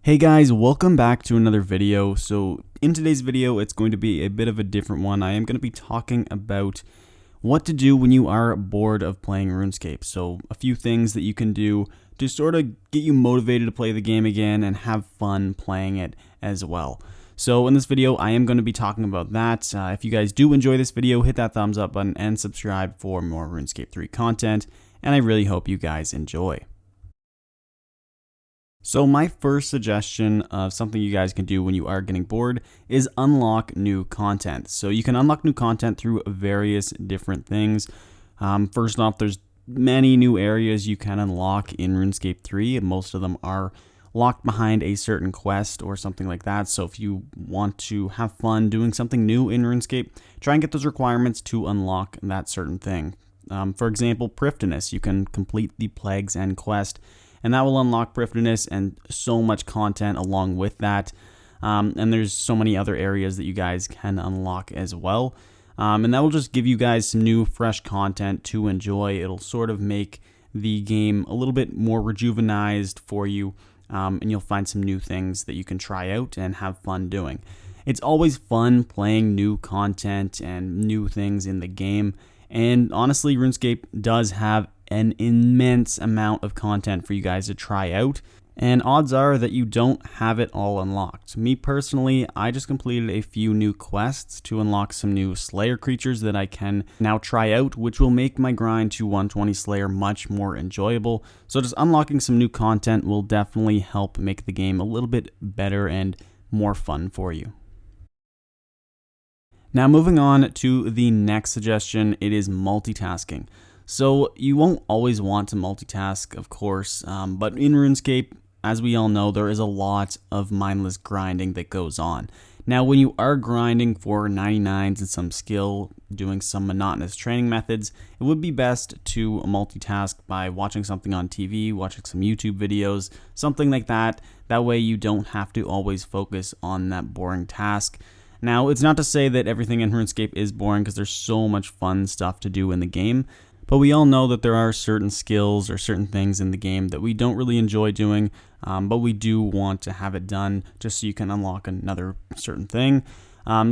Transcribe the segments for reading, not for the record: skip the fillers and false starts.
Hey guys, welcome back to another video. So in today's video, it's going to be a bit of a different one. I am going to be talking about what to do when you are bored of playing RuneScape. So a few things that you can do to sort of get you motivated to play the game again and have fun playing it as well. So in this video, I am going to be talking about that. If you guys do enjoy this video, hit that thumbs up button and subscribe for more RuneScape 3 content. And I really hope you guys enjoy. So my first suggestion of something you guys can do when you are getting bored is unlock new content. So you can unlock new content through various different things. First off, there's many new areas you can unlock in RuneScape 3. Most of them are locked behind a certain quest or something like that. So if you want to have fun doing something new in RuneScape, try and get those requirements to unlock that certain thing. For example, Prifddinas, you can complete the Plague's End quest, and that will unlock Prifddinas and so much content along with that. And there's so many other areas that you guys can unlock as well. And that will just give you guys some new, fresh content to enjoy. It'll sort of make the game a little bit more rejuvenized for you, and you'll find some new things that you can try out and have fun doing. It's always fun playing new content and new things in the game. And honestly, RuneScape does have an immense amount of content for you guys to try out, and odds are that you don't have it all unlocked. Me personally, I just completed a few new quests to unlock some new Slayer creatures that I can now try out, which will make my grind to 120 Slayer much more enjoyable. So just unlocking some new content will definitely help make the game a little bit better and more fun for you. Now moving on to the next suggestion, it is multitasking. So you won't always want to multitask, of course, but in RuneScape, as we all know, there is a lot of mindless grinding that goes on. Now, when you are grinding for 99s and some skill, doing some monotonous training methods, it would be best to multitask by watching something on TV, watching some YouTube videos, something like that. That way you don't have to always focus on that boring task. Now, it's not to say that everything in RuneScape is boring, because there's so much fun stuff to do in the game. But we all know that there are certain skills or certain things in the game that we don't really enjoy doing, but we do want to have it done just so you can unlock another certain thing.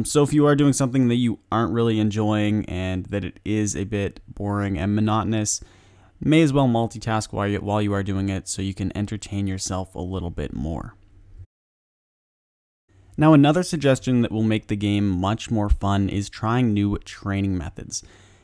So if you are doing something that you aren't really enjoying and that it is a bit boring and monotonous, may as well multitask while you are doing it so you can entertain yourself a little bit more. Now, another suggestion that will make the game much more fun is trying new training methods.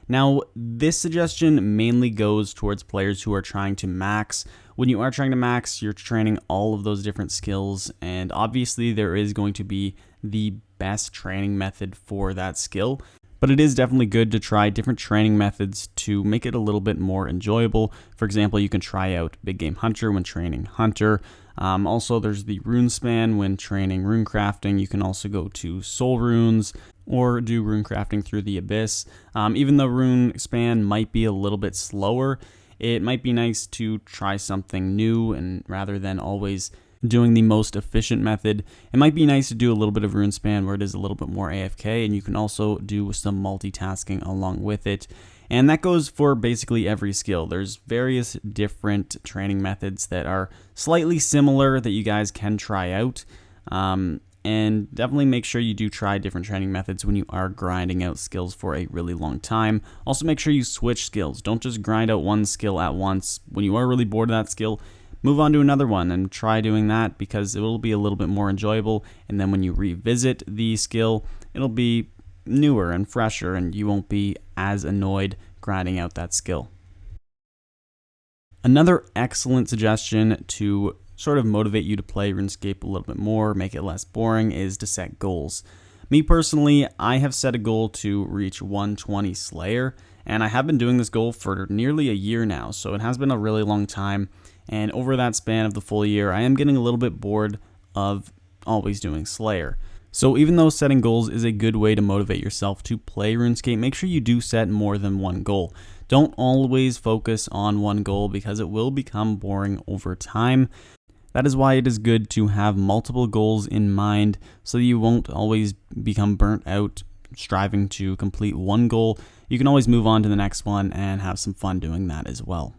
Now, this suggestion mainly goes towards players who are trying to max. When you are trying to max, you're training all of those different skills, and obviously there is going to be the best training method for that skill. But it is definitely good to try different training methods to make it a little bit more enjoyable. For example, you can try out Big Game Hunter when training Hunter. Also, there's the Rune Span when training rune crafting. You can also go to Soul Runes or do rune crafting through the Abyss. Even though Rune Span might be a little bit slower, it might be nice to try something new, and rather than always doing the most efficient method, it might be nice to do a little bit of Rune Span where it is a little bit more AFK, and you can also do some multitasking along with it. And that goes for basically every skill. There's various different training methods that are slightly similar that you guys can try out. And definitely make sure you do try different training methods when you are grinding out skills for a really long time. Also make sure you switch skills. Don't just grind out one skill at once. When you are really bored of that skill, move on to another one and try doing that, because it will be a little bit more enjoyable. And then when you revisit the skill, it'll be newer and fresher, and you won't be as annoyed grinding out that skill. Another excellent suggestion to sort of motivate you to play RuneScape a little bit more, make it less boring, is to set goals. Me personally, I have set a goal to reach 120 Slayer, and I have been doing this goal for nearly a year now, so it has been a really long time. And over that span of the full year, I am getting a little bit bored of always doing Slayer. So even though setting goals is a good way to motivate yourself to play RuneScape, make sure you do set more than one goal. Don't always focus on one goal, because it will become boring over time. That is why it is good to have multiple goals in mind, so you won't always become burnt out striving to complete one goal. You can always move on to the next one and have some fun doing that as well.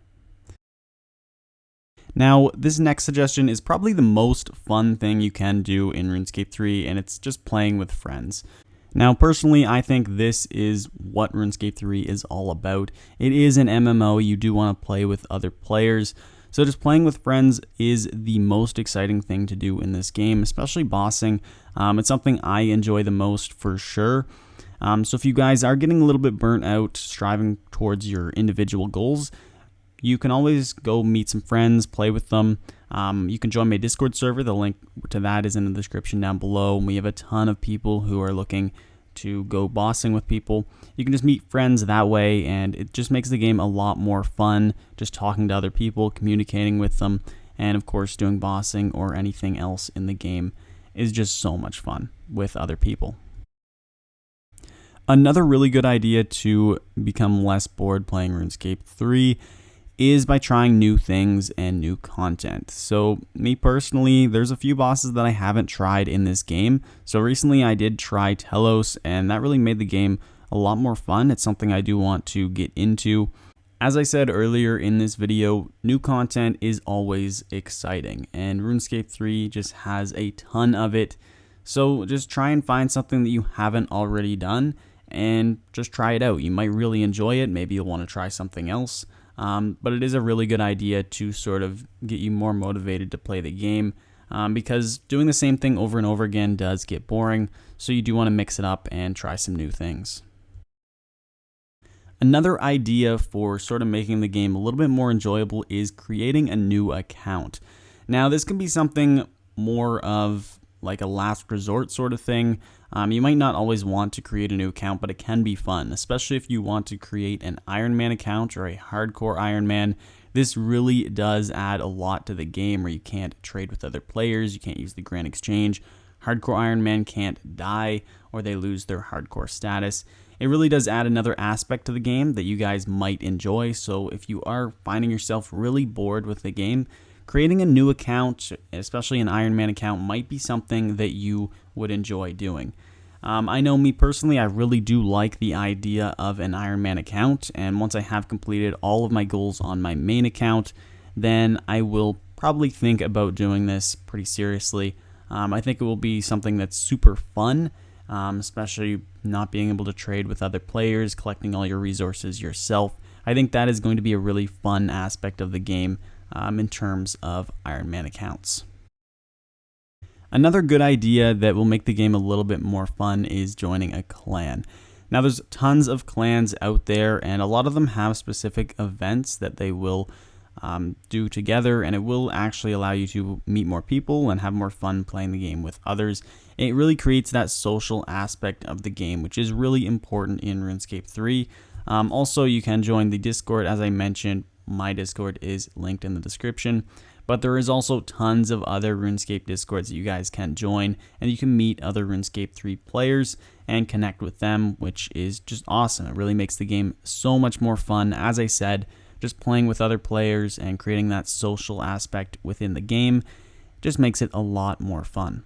Now, this next suggestion is probably the most fun thing you can do in RuneScape 3, and it's just playing with friends. Now, personally, I think this is what RuneScape 3 is all about. It is an MMO. You do want to play with other players. So just playing with friends is the most exciting thing to do in this game, especially bossing. It's something I enjoy the most for sure. So if you guys are getting a little bit burnt out striving towards your individual goals, you can always go meet some friends, play with them. You can join my Discord server. The link to that is in the description down below. And we have a ton of people who are looking to go bossing with people. You can just meet friends that way, and it just makes the game a lot more fun, just talking to other people, communicating with them, and of course doing bossing or anything else in the game is just so much fun with other people. Another really good idea to become less bored playing RuneScape 3 is by trying new things and new content. So me personally, there's a few bosses that I haven't tried in this game. So recently I did try Telos, and that really made the game a lot more fun. It's something I do want to get into. As I said earlier in this video, new content is always exciting, and RuneScape 3 just has a ton of it. So just try and find something that you haven't already done and just try it out. You might really enjoy it. Maybe you'll want to try something else. But it is a really good idea to sort of get you more motivated to play the game, because doing the same thing over and over again does get boring, so you do want to mix it up and try some new things. Another idea for sort of making the game a little bit more enjoyable is creating a new account. Now, this can be something more of like a last resort sort of thing. You might not always want to create a new account, but it can be fun, especially if you want to create an Iron Man account or a hardcore Iron Man. This really does add a lot to the game, where you can't trade with other players, you can't use the Grand Exchange. Hardcore Iron Man can't die or they lose their hardcore status. It really does add another aspect to the game that you guys might enjoy. So if you are finding yourself really bored with the game, creating a new account, especially an Iron Man account, might be something that you would enjoy doing. I know me personally, I really do like the idea of an Iron Man account, and once I have completed all of my goals on my main account, then I will probably think about doing this pretty seriously. I think it will be something that's super fun, especially not being able to trade with other players, collecting all your resources yourself. I think that is going to be a really fun aspect of the game in terms of Iron Man accounts. Another good idea that will make the game a little bit more fun is joining a clan. Now, there's tons of clans out there, and a lot of them have specific events that they will do together, and it will actually allow you to meet more people and have more fun playing the game with others. It really creates that social aspect of the game, which is really important in RuneScape 3. Also, you can join the Discord. As I mentioned, my Discord is linked in the description. But there is also tons of other RuneScape Discords that you guys can join, and you can meet other RuneScape 3 players and connect with them, which is just awesome. It really makes the game so much more fun. As I said, just playing with other players and creating that social aspect within the game just makes it a lot more fun.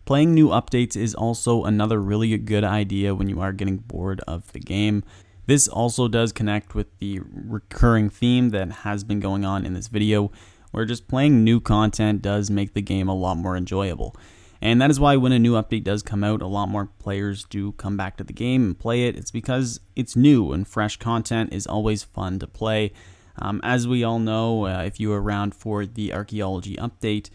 Playing new updates is also another really good idea when you are getting bored of the game. This also does connect with the recurring theme that has been going on in this video, where just playing new content does make the game a lot more enjoyable. And that is why when a new update does come out, a lot more players do come back to the game and play it. It's because it's new, and fresh content is always fun to play. As we all know, if you were around for the archaeology update,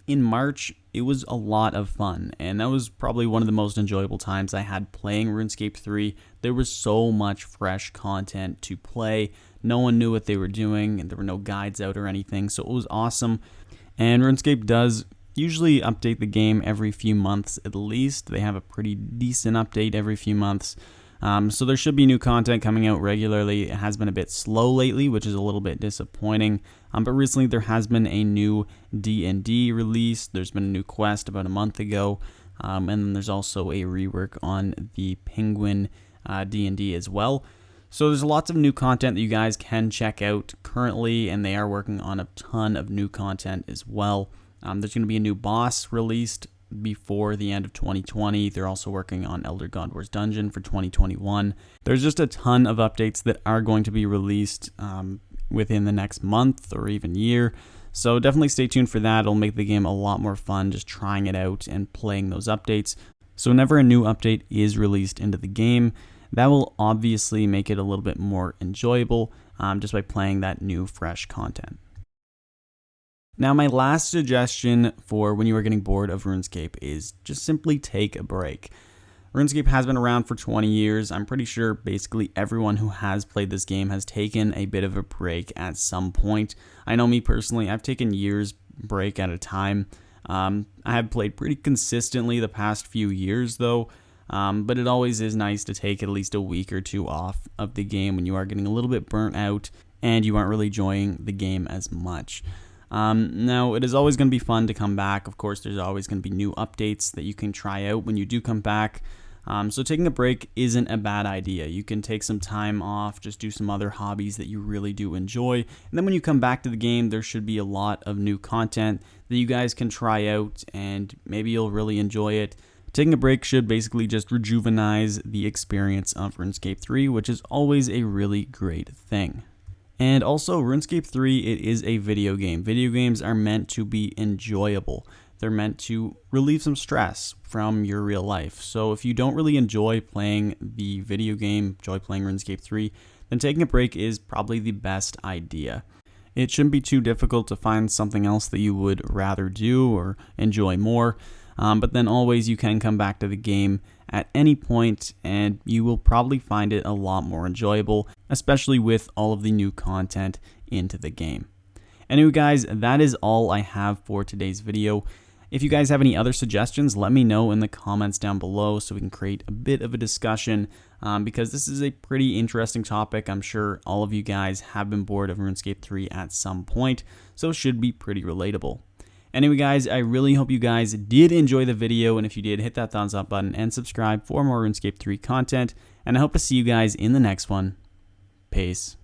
in March, it was a lot of fun, and that was probably one of the most enjoyable times I had playing RuneScape 3. There was so much fresh content to play. No one knew what they were doing, and there were no guides out or anything, so it was awesome. And RuneScape does usually update the game every few months at least. They have a pretty decent update every few months. So there should be new content coming out regularly. It has been a bit slow lately, which is a little bit disappointing. But recently there has been a new D&D release. There's been a new quest about a month ago. And then there's also a rework on the Penguin D&D as well. So there's lots of new content that you guys can check out currently, and they are working on a ton of new content as well. There's going to be a new boss released before the end of 2020. They're also working on Elder God Wars Dungeon for 2021. There's just a ton of updates that are going to be released within the next month or even year. So definitely stay tuned for that. It'll make the game a lot more fun just trying it out and playing those updates. So whenever a new update is released into the game, that will obviously make it a little bit more enjoyable just by playing that new fresh content. Now, my last suggestion for when you are getting bored of RuneScape is just simply take a break. RuneScape has been around for 20 years. I'm pretty sure basically everyone who has played this game has taken a bit of a break at some point. I know me personally, I've taken years break at a time. I have played pretty consistently the past few years though, but it always is nice to take at least a week or two off of the game when you are getting a little bit burnt out and you aren't really enjoying the game as much. Now, it is always going to be fun to come back. Of course, there's always going to be new updates that you can try out when you do come back. So taking a break isn't a bad idea. You can take some time off, just do some other hobbies that you really do enjoy. And then when you come back to the game, there should be a lot of new content that you guys can try out and maybe you'll really enjoy it. Taking a break should basically just rejuvenize the experience of RuneScape 3, which is always a really great thing. And also, RuneScape 3, it is a video game. Video games are meant to be enjoyable. They're meant to relieve some stress from your real life. So if you don't really enjoy playing the video game, enjoy playing RuneScape 3, then taking a break is probably the best idea. It shouldn't be too difficult to find something else that you would rather do or enjoy more. But then always you can come back to the game at any point and you will probably find it a lot more enjoyable, especially with all of the new content into the game. Anyway guys, that is all I have for today's video. If you guys have any other suggestions, let me know in the comments down below so we can create a bit of a discussion because this is a pretty interesting topic. I'm sure all of you guys have been bored of RuneScape 3 at some point, so it should be pretty relatable. Anyway guys, I really hope you guys did enjoy the video, and if you did, hit that thumbs up button and subscribe for more RuneScape 3 content, and I hope to see you guys in the next one. Peace.